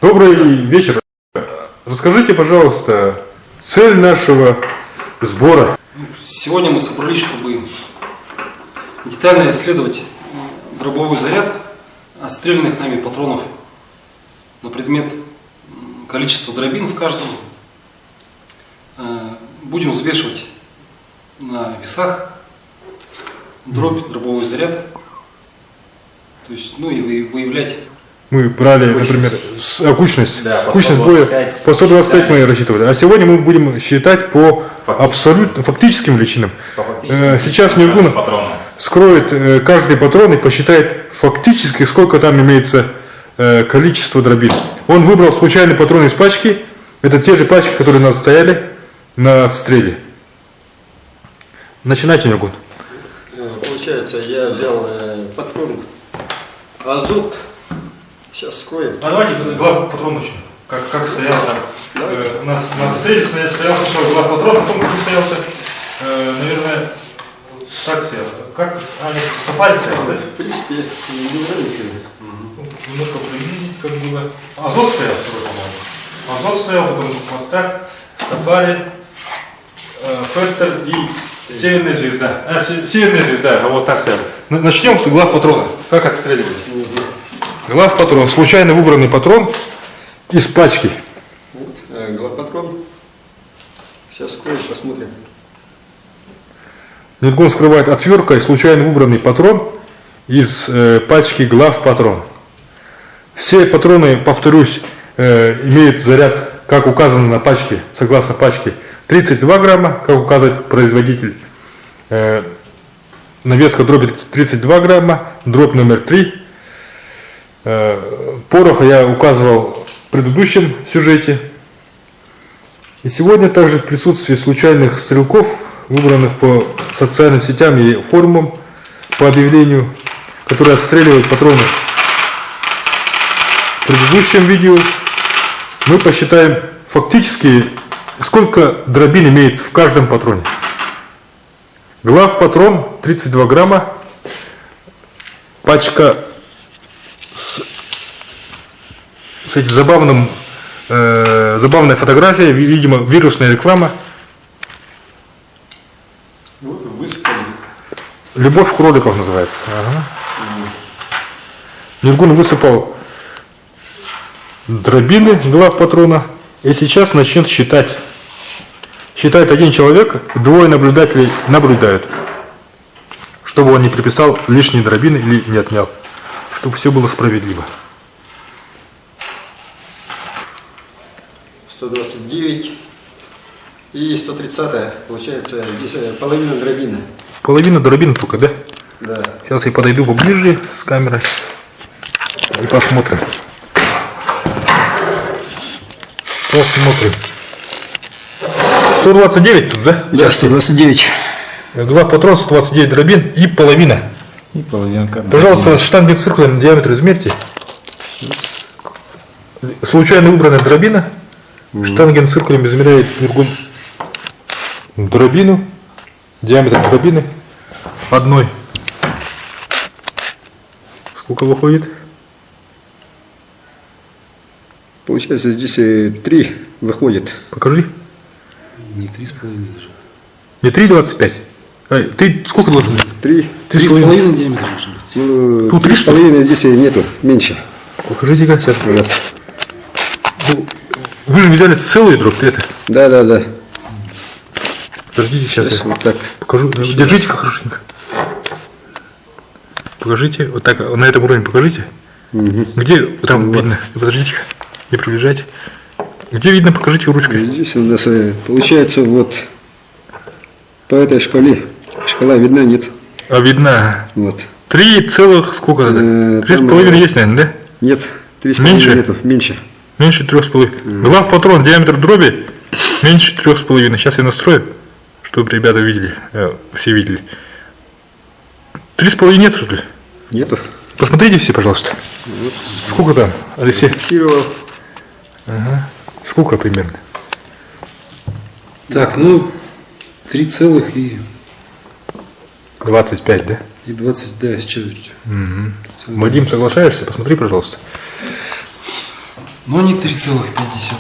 Добрый вечер. Расскажите, пожалуйста, цель нашего сбора. Сегодня мы собрались, чтобы детально исследовать дробовой заряд отстрелянных нами патронов на предмет количества дробин в каждом. Будем взвешивать на весах дробь, дробовой заряд, то есть, ну и выявлять. Мы брали, например, кучность, да, кучность боя по 125 мы рассчитывали, а сегодня мы будем считать по абсолютно фактическим величинам. Сейчас Ниргун скроет каждый патрон и посчитает фактически, сколько там имеется количество дробин. Он выбрал случайный патрон из пачки, это те же пачки, которые у нас стояли на отстреле. Начинайте, Ниргун. Получается, я взял патрон азот. Сейчас скроем. А давайте глав патрон начнем. Как стоял там. У нас на отстреле стоял сначала глав патрон, потом как стоял-то, наверное, так стоял. Как? Нет, сафари стоял, да? В принципе, не нравится. Немножко приблизить, как было. Азот стоял второй, по-моему. Азот стоял, потом вот так, сафари, фертер и северная звезда. Северная звезда, вот так стоял. Начнем с глав патрона. Как отстреливали? Глав патрон, случайно выбранный патрон из пачки. Вот, глав патрон. Сейчас скроем, посмотрим. Ниргун скрывает отверткой случайно выбранный патрон из пачки глав патрон. Все патроны, повторюсь, имеют заряд, как указано на пачке, согласно пачке, 32 грамма, как указывает производитель. Навеска дроби 32 грамма, дробь номер 3. Пороха я указывал в предыдущем сюжете. И сегодня также в присутствии случайных стрелков, выбранных по социальным сетям и форумам по объявлению, которые отстреливают патроны в предыдущем видео, мы посчитаем фактически, сколько дробин имеется в каждом патроне. Глав патрон 32 грамма, пачка с этим забавная фотография, видимо, вирусная реклама. Вот, высыпали. Любовь кроликов называется. Ага. Ниргун высыпал дробины глав патрона и сейчас начнет считать. Считает один человек, двое наблюдателей наблюдают, чтобы он не приписал лишние дробины или не отнял, чтобы все было справедливо. 129 и 130, получается, здесь половина дробины. Половина дробин только, да? Да. Сейчас я подойду поближе с камерой и посмотрим. Посмотрим. 129 тут, да? Да, 129. Два патрона, 129 дробин и половина. И половинка. Пожалуйста, штангенциркулем диаметр измерьте. Случайно выбранная дробина. Штангенциркулем измеряет Ниргун дробину, диаметр дробины одной. Сколько выходит? Получается, здесь 3 выходит. Покажи. Не 3,5 даже. Не 3,25. Ты сколько должен быть? 3,5 диаметра должен быть. Ну, тут 3,5 здесь нету, меньше. Покажите-ка сейчас. Вот. Вы же взяли целый дробь, это? Да. Подождите, сейчас я вот так. покажу. Держите-ка хорошенько. Покажите, вот так, на этом уровне покажите. Где там видно? Подождите-ка, не приближайте. Где видно, покажите ручкой. Здесь у нас получается вот по этой шкале. Шкала видна, нет? А видна. Вот. 3 целых сколько это? 3,5 есть, наверное, да? Нет, 3,5 Меньше? нету, меньше. Меньше 3,5. Глав патрон, диаметр дроби меньше 3,5. Сейчас я настрою, чтобы ребята видели, все видели. 3,5 нет, что ли? Нету. Посмотрите все, пожалуйста. Вот. Сколько там, Алексей? Фиксировал. Ага. Сколько примерно? Так, ну 3,25, 25, да? и 20, да, с четвертью. Вадим, соглашаешься? Посмотри, пожалуйста. Но не 3,5.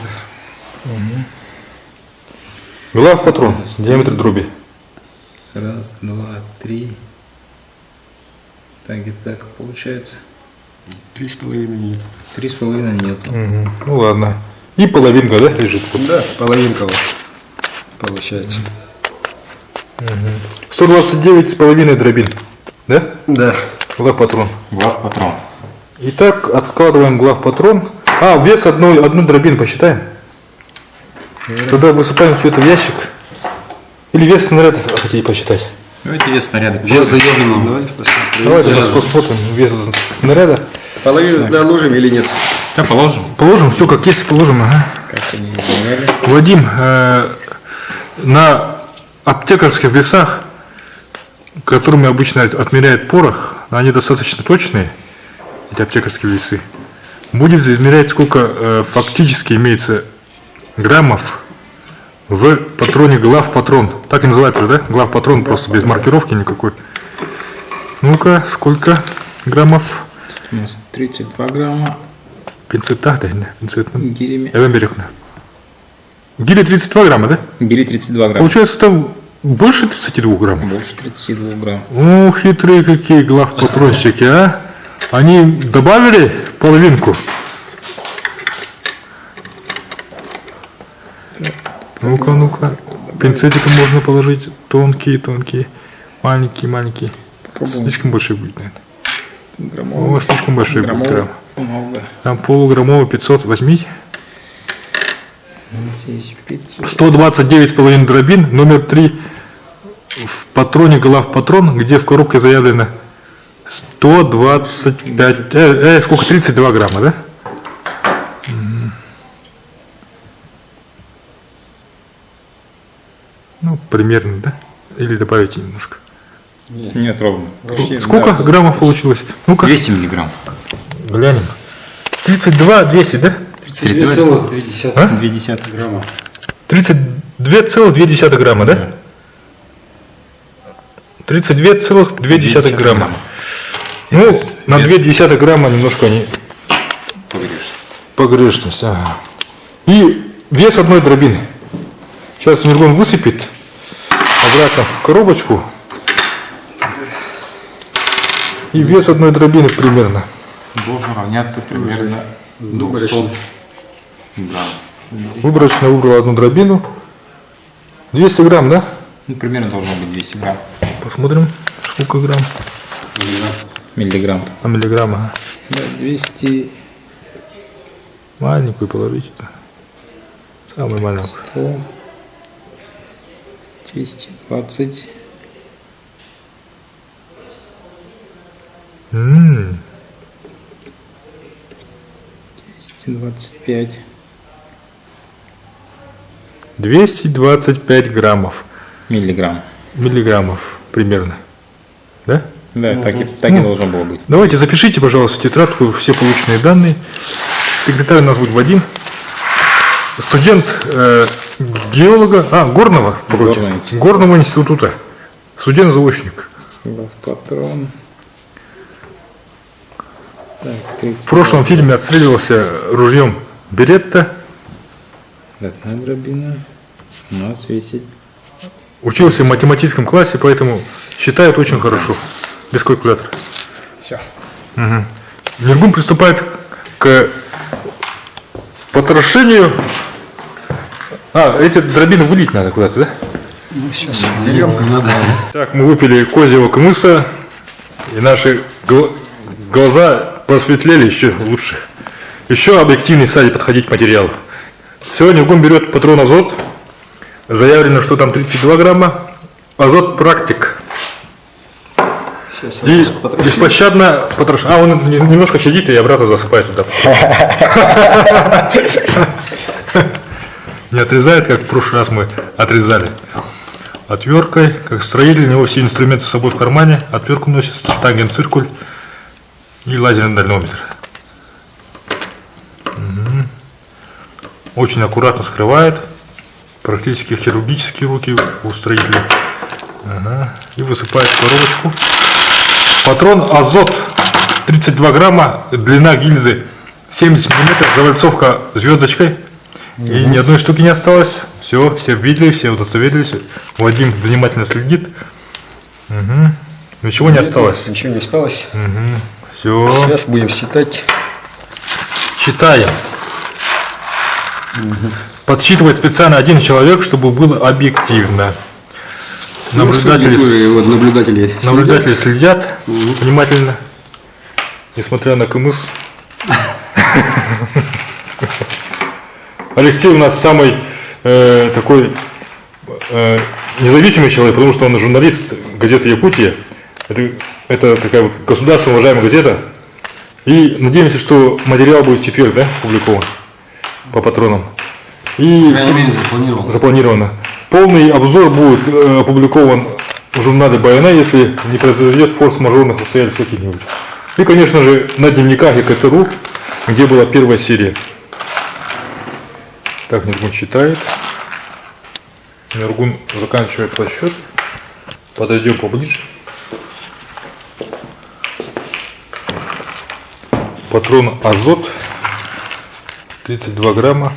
Глав патрон, диаметр дроби. Раз, два, три. Так, и так получается. 3,5 нет. 3,5 нету. Ну ладно. И половинка, да, лежит? Вот. Да, половинка вот получается. 129,5 дробин. Да? Да. Глав патрон. Глав патрон. Итак, откладываем глав патрон. А, вес одну дробин посчитаем. Тогда высыпаем все это в ящик. Или вес снаряда хотите посчитать? Давайте вес снаряда. Вес заявленного. Давайте посмотрим. Давайте сейчас посмотрим вес снаряда. Половину доложим или нет? Да, положим. Положим, все как есть, положим. Ага. Как они измеряли. Вадим, на аптекарских весах, которыми обычно отмеряют порох, они достаточно точные, эти аптекарские весы, будет измерять, сколько фактически имеется граммов в патроне глав патрон. Так и называется, да? Глав патрон, просто без маркировки никакой. Ну-ка, сколько граммов? У нас 32 грамма. Пинцета, да, пинцет. Гирями. Я вам берегну. Гири 32 грамма, да? Гири 32 грамма. Получается, там больше 32 грамм. Больше 32 грамм. О, хитрые какие главпатронщики, а? Они добавили половинку. Ну-ка, ну-ка. Пинцетиком можно положить тонкие, маленькие. Слишком большой будет, наверное. Граммовый. О, слишком большой будет грамм. Много. Там полуграммовый 500 возьми. У нас есть 500. 129,5 дробин, номер 3 в патроне главпатрон, где в коробке заявлено 125, сколько, 32 грамма, да? Ну, примерно, да? Или добавите немножко. Нет, ровно. Сколько граммов получилось? Ну-ка, 200 миллиграмм. глянем. 32, 200, да? 32,2 А? 0,2 грамма. 32,2 грамма, да? 32,2 грамма. Ну, на 0,2 грамма немножко они погрешность. Ага. И вес одной дробины. Сейчас Миргон высыпет обратно в коробочку. И вес одной дробины примерно. Должен равняться примерно 200 грамм. Выборочно выбрал одну дробину. 200 грамм, да? Ну, примерно должно быть 200 грамм. Посмотрим, сколько грамм. Миллиграмм. А миллиграмм, ага. Да, 200, Маленькую положите. Самую маленькую. 100, 220. 225. 225 граммов. Миллиграммов примерно. Да? Да, так и должно было быть. Давайте запишите, пожалуйста, в тетрадку все полученные данные. Секретарь у нас будет Вадим. Студент геолога, горного факультета. Горного института. Студент-заочник. Патрон. Так, 30. В прошлом фильме отстреливался ружьем Беретта. Одна дробина. У нас весит. Учился в математическом классе, поэтому считает очень хорошо. Без калькулятора. Все. Миргун приступает к потрошению. Эти дробины вылить надо куда-то, да? Сейчас берем. Так, мы выпили козьего кмыса, и наши глаза просветлели еще лучше. Еще объективнее стали подходить к материалу. Сегодня Миргун берет патрон азот. Заявлено, что там 32 грамма. Азот практик. Сейчас И беспощадно потрошит. Он немножко щадит и обратно засыпает туда. Не отрезает, как в прошлый раз мы отрезали. Отверткой, как строитель, у него все инструменты с собой в кармане. Отвертку носит, штангенциркуль и лазерный дальнометр. Очень аккуратно скрывает. Практически хирургические руки у строителя. И высыпает в коробочку. Патрон азот 32 грамма, длина гильзы 70 миллиметров, завальцовка звездочкой. И ни одной штуки не осталось. Все видели, все удостоверились. Вадим внимательно следит. Угу. Ничего не осталось. Ничего не осталось. Все. Сейчас будем считать. Считаем. Подсчитывает специально один человек, чтобы было объективно. Наблюдатели следят внимательно, несмотря на кымыс. Алексей у нас самый такой независимый человек, потому что он журналист газеты «Якутия». Это такая вот государственно уважаемая газета. И надеемся, что материал будет в четверг, да, опубликован по патронам. И запланировано. Полный обзор будет опубликован в журнале БН, если не произойдет форс-мажорных обстоятельств каких-нибудь. И, конечно же, на дневниках ЕКТРУ, где была первая серия. Так, Нергун считает. Нергун заканчивает подсчет. Подойдем поближе. Патрон «Азот». 32 грамма.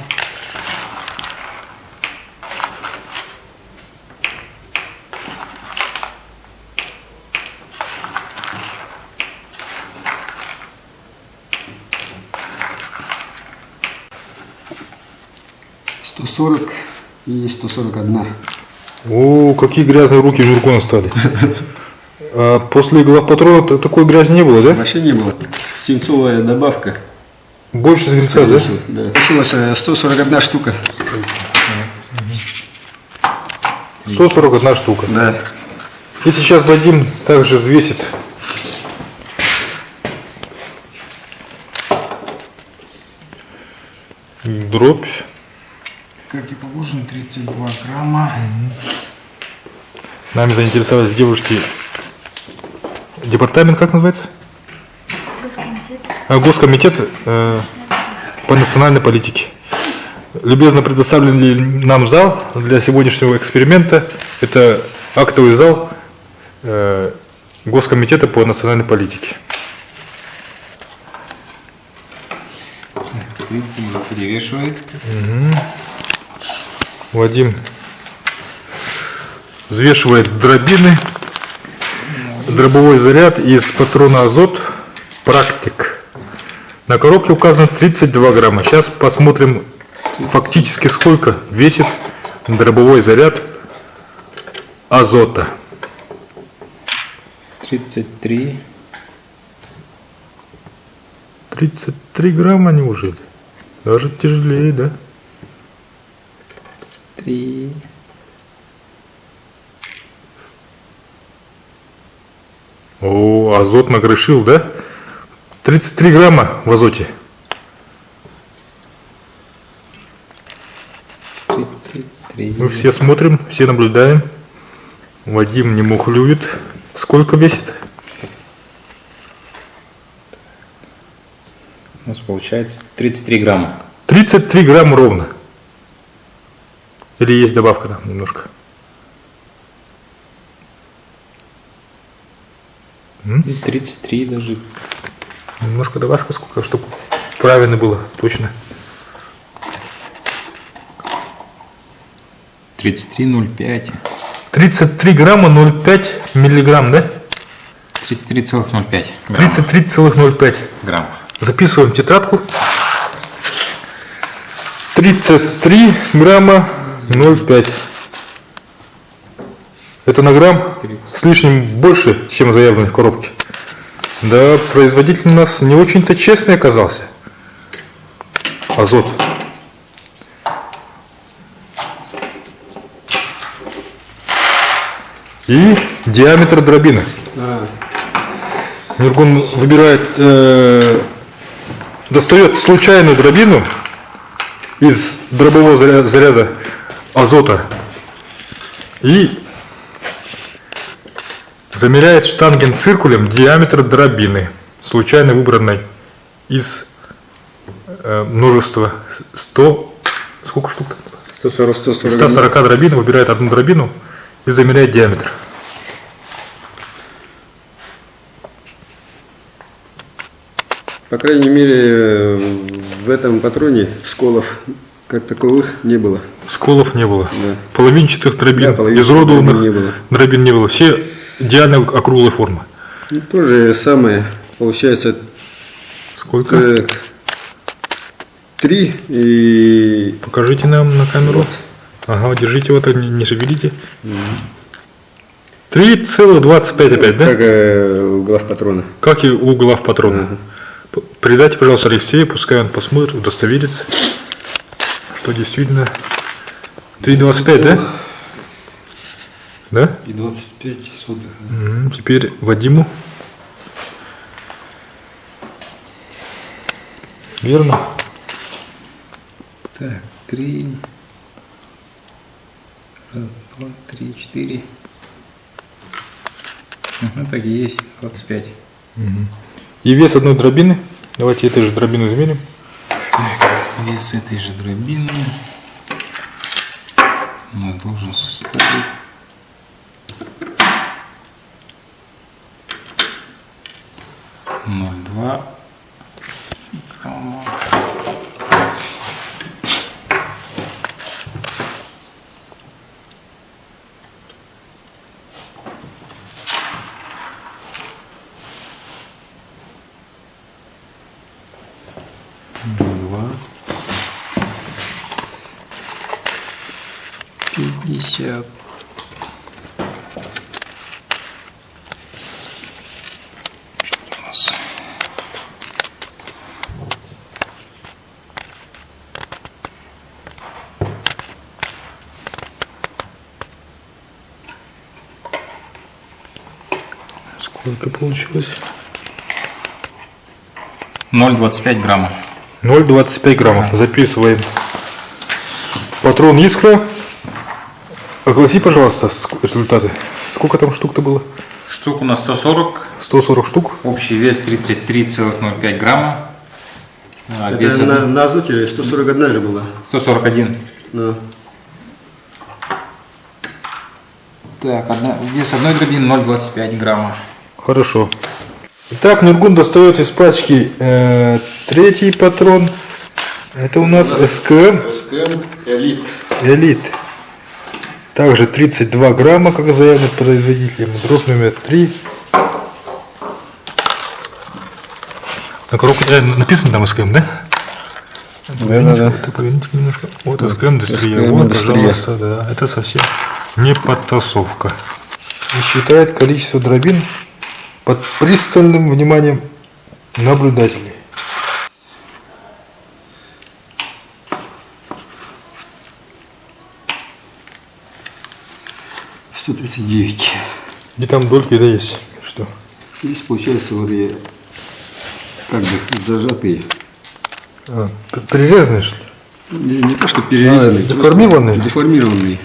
И 141. О, какие грязные руки у Нергуна стали. А после главпатрона такой грязи не было, да? Вообще не было. Свинцовая добавка. Больше свинца, да? Да. Получилось 141 штука. 141 штука. Да. И сейчас Вадим также взвесит. Дробь. Как и положено, 32 грамма. Нами заинтересовались девушки. Департамент как называется? Госкомитет по национальной политике. Любезно предоставлен нам зал для сегодняшнего эксперимента. Это актовый зал Госкомитета по национальной политике. 32 перевешивает. Вадим взвешивает дробины. Дробовой заряд из патрона «Азот» «Практик». На коробке указано 32 грамма. Сейчас посмотрим фактически сколько весит дробовой заряд азота. 33. 33 грамма, неужели? Даже тяжелее, да? 3. О, азот нагрешил, да? 33 грамма в азоте. 33. Мы все смотрим, все наблюдаем. Вадим не мухлюет. Сколько весит? У нас получается 33 грамма. 33 грамма ровно. Или есть добавка там немножко? И 33 даже. Немножко добавка, сколько, чтобы правильно было, точно. 33,05. 33 грамма 0,5 миллиграмм, да? 33,05 грамма. 33,05 Грамм. Записываем в тетрадку. 33 грамма 0,5. Это на грамм с лишним больше, чем заявлено в коробке. Да, производитель у нас не очень-то честный оказался. Азот. И диаметр дробины. Нергун выбирает, достает случайную дробину из дробового заряда азота и замеряет штангенциркулем диаметр дробины, случайно выбранной из множества 100, сколько штук? 140 дробин, выбирает одну дробину и замеряет диаметр. По крайней мере, в этом патроне сколов как таковых не было. Сколов не было. Да. Половинчатых дробин, Да, половинчатых изуродованных дробин не было. дробин не было. Все идеально округлой формы. Ну, то же самое, получается, Сколько? так, 3 и... Покажите нам на камеру. Ага, держите вот так, не шевелите. 3,25 опять, да? Как глав патрона. Как и у глав патрона. Передайте, пожалуйста, Алексею, пускай он посмотрит, удостоверится, что действительно 3,25, да? Да? И 25 сотых. Теперь Вадиму. Верно? Так, 3. Раз, два, 3, 4. Ага, так и есть, 25. И вес одной дробины. Давайте этой же дробину измерим. Так, вес этой же дробины у нас должен составить 0,2 грамма. Два. 50. Что у нас? Сколько получилось? 0,25 грамма. 0,25 граммов. Записываем. Патрон Искра. Огласи, пожалуйста, результаты. Сколько там штук-то было? Штук у нас 140. 140 штук. Общий вес 33,05 грамма. А вес Это на азоте 141 же была. 141. Ну, Так, вес одной дробины 0,25 грамма. Хорошо. Итак, Нургун достает из пачки третий патрон. Это у нас СКМ СКМ Элит. Элит. Также 32 грамма, как заявлено производителем. Дробь номер 3. На коробке написано там СКМ, да? Да. Поверните немножко. Вот СКМ индустрия. СКМ Вот, индустрия. пожалуйста, да. Это совсем не подтасовка. И считает количество дробин под пристальным вниманием наблюдателей. — 139. И там дольки, да, есть. Что? Здесь получается вот я как бы зажатые. Прирезанные, что ли? Не то, что перерезанные. просто деформированные? Деформированные.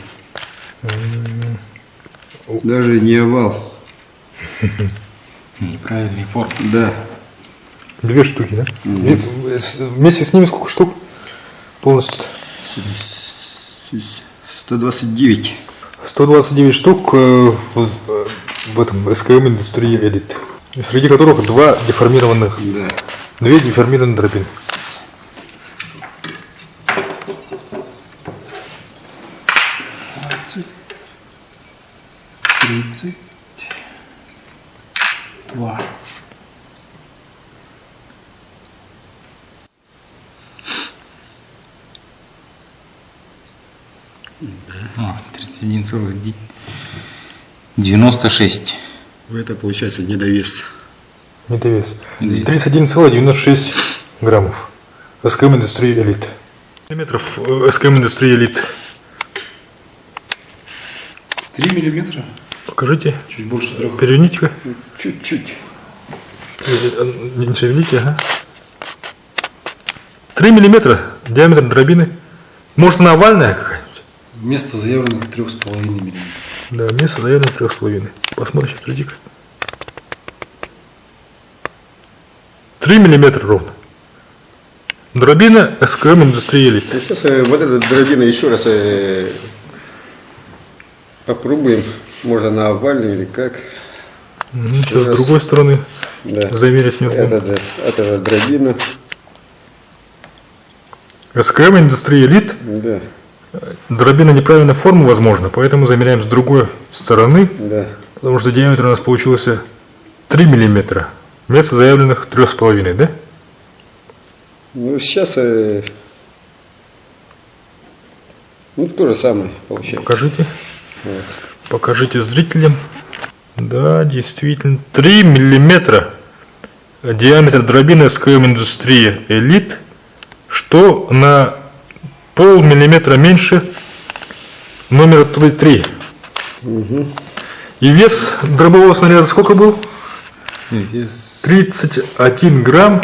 Даже не овал. Неправильный форм. Да. 2 штуки, да? Вместе с ними сколько штук? Полностью. 129. 129 штук в этом СКМ индустрии Элит. Среди которых 2 деформированных. Да. 2 деформированные дробины. Тридцать. 2. А, 31,96. Это получается недовес. Недовес. 31,96 граммов. СКМ индустрии Элит. Миллиметров СКМ индустрии Элит. 3 миллиметра? Покажите. Чуть больше 3. Переверните-ка. Чуть-чуть. Не шевелите, ага. 3 миллиметра диаметр дробины. Может, она овальная какая-нибудь? Вместо заявленных 3,5 миллиметров. Да, вместо заявленных 3,5. Посмотрим, смотрите-ка. 3 миллиметра ровно. Дробина СКМ индустрии Элит. Сейчас вот эту дробину еще раз попробуем. Можно на овальную или как. Сейчас с другой стороны. Да. замерить Ньюргун. Это дробина. СКМ Индустрия Элит. Да, Дробина неправильной формы, возможно, поэтому замеряем с другой стороны, да. потому что диаметр у нас получился 3 мм. Вместо заявленных 3,5, да? Ну, сейчас то же самое получается. Покажите. Покажите зрителям. Да, действительно. 3 мм диаметр дробины СКМ Индустрия Элит, что на полмиллиметра меньше номера 3. И вес дробового снаряда сколько был? Вес 31 грамм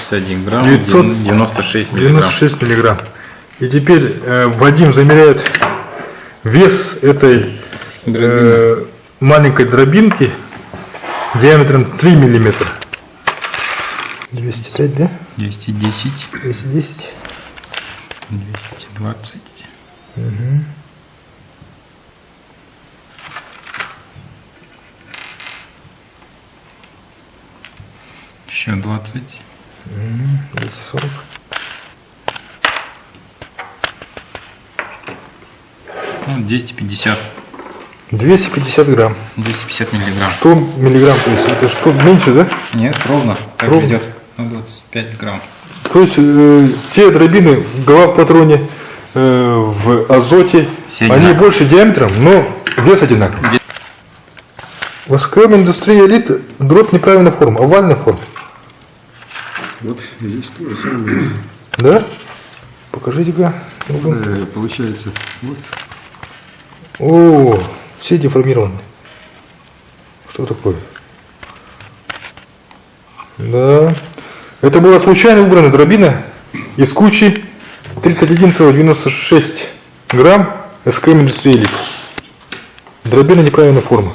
31 грамм, 900 96 миллиграмм. 96 миллиграмм. И теперь Вадим замеряет вес этой маленькой дробинки диаметром 3 миллиметра. 205, да? 210, 210. 220. Еще 20. 240. Ну, 250. 250 грамм. 250 миллиграмм. 100 миллиграмм, то есть это что, меньше, да? Нет, ровно. Так Ровно. идет. На 25 грамм. То есть те дробины в главпатроне, в азоте, Все они одинаковые. больше диаметром, но вес одинаковый. В СКМ Индустрия Элит дробь неправильной формы, овальной формы. Вот здесь тоже самое. Да? Покажите-ка. Получается, вот. О, все деформированы. Что такое? Да. Это была случайно убрана дробина из кучи 31,96 грамм СКМ Индустрия Элит. Дробина неправильной формы.